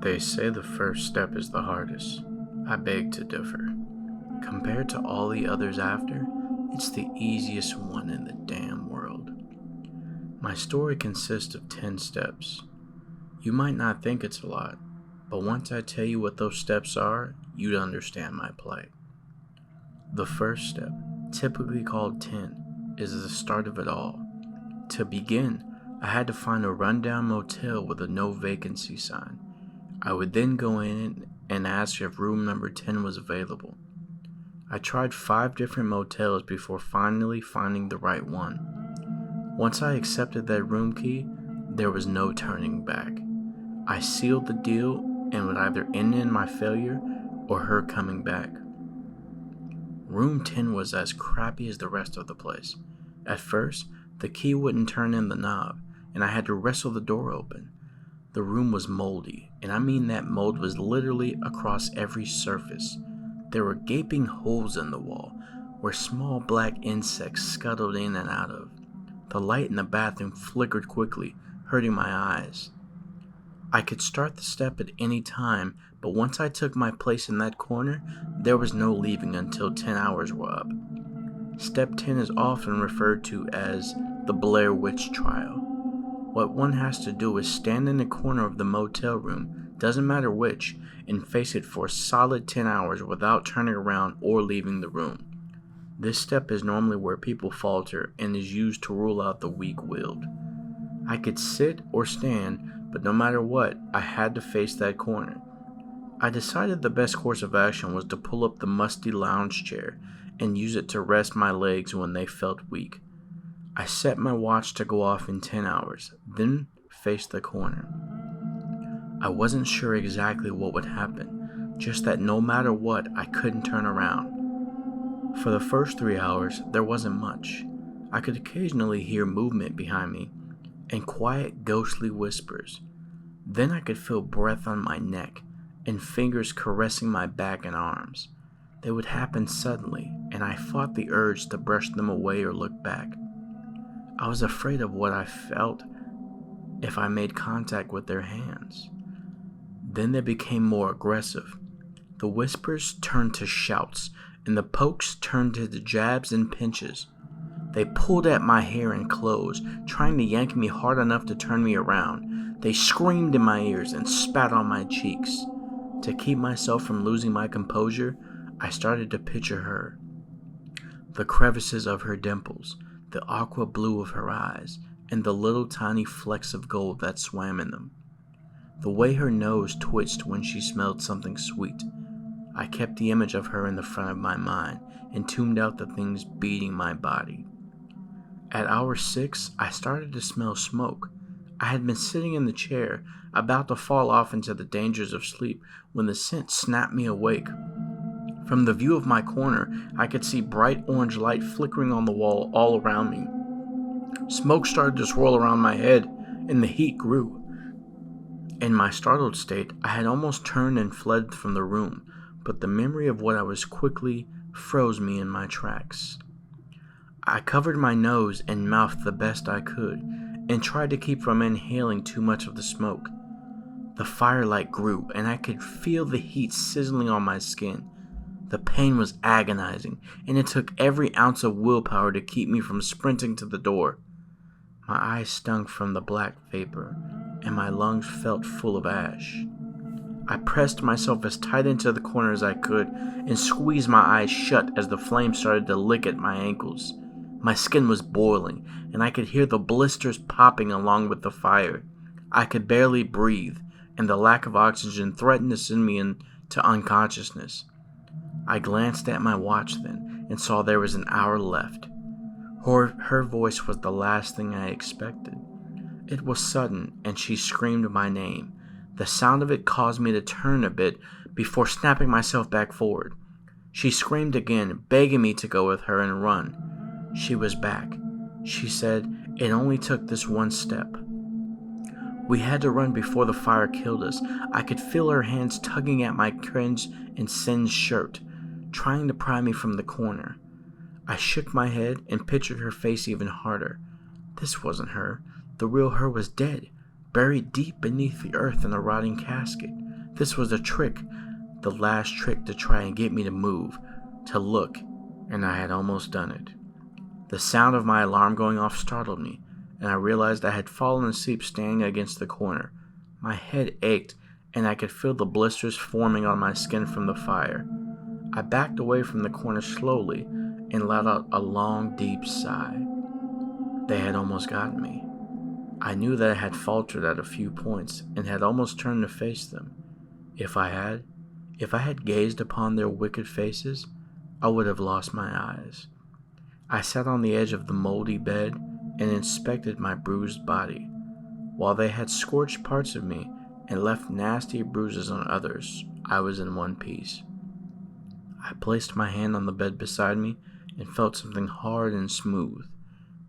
They say the first step is the hardest. I beg to differ. Compared to all the others after, it's the easiest one in the damn world. My story consists of 10 steps. You might not think it's a lot, but once I tell you what those steps are, you'd understand my plight. The first step, typically called 10, is the start of it all. To begin, I had to find a rundown motel with a no vacancy sign. I would then go in and ask if room number 10 was available. I tried 5 different motels before finally finding the right one. Once I accepted that room key, there was no turning back. I sealed the deal and would either end in my failure or her coming back. Room 10 was as crappy as the rest of the place. At first, the key wouldn't turn in the knob, and I had to wrestle the door open. The room was moldy, and I mean that mold was literally across every surface. There were gaping holes in the wall, where small black insects scuttled in and out of. The light in the bathroom flickered quickly, hurting my eyes. I could start the step at any time, but once I took my place in that corner, there was no leaving until 10 hours were up. Step 10 is often referred to as the Blair Witch Trial. What one has to do is stand in the corner of the motel room, doesn't matter which, and face it for a solid 10 hours without turning around or leaving the room. This step is normally where people falter and is used to rule out the weak-willed. I could sit or stand, but no matter what, I had to face that corner. I decided the best course of action was to pull up the musty lounge chair and use it to rest my legs when they felt weak. I set my watch to go off in 10 hours, then faced the corner. I wasn't sure exactly what would happen, just that no matter what, I couldn't turn around. For the first 3 hours, there wasn't much. I could occasionally hear movement behind me, and quiet, ghostly whispers. Then I could feel breath on my neck, and fingers caressing my back and arms. They would happen suddenly, and I fought the urge to brush them away or look back. I was afraid of what I felt if I made contact with their hands. Then they became more aggressive. The whispers turned to shouts, and the pokes turned to jabs and pinches. They pulled at my hair and clothes, trying to yank me hard enough to turn me around. They screamed in my ears and spat on my cheeks. To keep myself from losing my composure, I started to picture her. The crevices of her dimples, the aqua blue of her eyes, and the little tiny flecks of gold that swam in them. The way her nose twitched when she smelled something sweet. I kept the image of her in the front of my mind and tuned out the things beating my body. At hour 6, I started to smell smoke. I had been sitting in the chair, about to fall off into the dangers of sleep, when the scent snapped me awake. From the view of my corner, I could see bright orange light flickering on the wall all around me. Smoke started to swirl around my head, and the heat grew. In my startled state, I had almost turned and fled from the room, but the memory of what I was quickly froze me in my tracks. I covered my nose and mouth the best I could, and tried to keep from inhaling too much of the smoke. The firelight grew, and I could feel the heat sizzling on my skin. The pain was agonizing, and it took every ounce of willpower to keep me from sprinting to the door. My eyes stung from the black vapor, and my lungs felt full of ash. I pressed myself as tight into the corner as I could, and squeezed my eyes shut as the flames started to lick at my ankles. My skin was boiling, and I could hear the blisters popping along with the fire. I could barely breathe, and the lack of oxygen threatened to send me into unconsciousness. I glanced at my watch then, and saw there was an hour left. Her voice was the last thing I expected. It was sudden, and she screamed my name. The sound of it caused me to turn a bit before snapping myself back forward. She screamed again, begging me to go with her and run. She was back. She said it only took this one step. We had to run before the fire killed us. I could feel her hands tugging at my cringe and singed shirt, trying to pry me from the corner. I shook my head and pictured her face even harder. This wasn't her. The real her was dead, buried deep beneath the earth in a rotting casket. This was a trick, the last trick to try and get me to move, to look, and I had almost done it. The sound of my alarm going off startled me, and I realized I had fallen asleep standing against the corner. My head ached, and I could feel the blisters forming on my skin from the fire. I backed away from the corner slowly and let out a long, deep sigh. They had almost gotten me. I knew that I had faltered at a few points and had almost turned to face them. If I had gazed upon their wicked faces, I would have lost my eyes. I sat on the edge of the moldy bed and inspected my bruised body. While they had scorched parts of me and left nasty bruises on others, I was in one piece. I placed my hand on the bed beside me and felt something hard and smooth.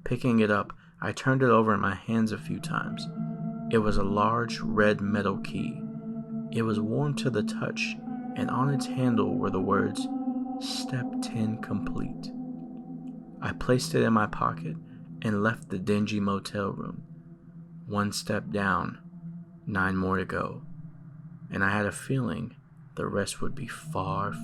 Picking it up, I turned it over in my hands a few times. It was a large red metal key. It was warm to the touch, and on its handle were the words, "Step 10 complete." I placed it in my pocket and left the dingy motel room. 1 step down, 9 more to go, and I had a feeling the rest would be far,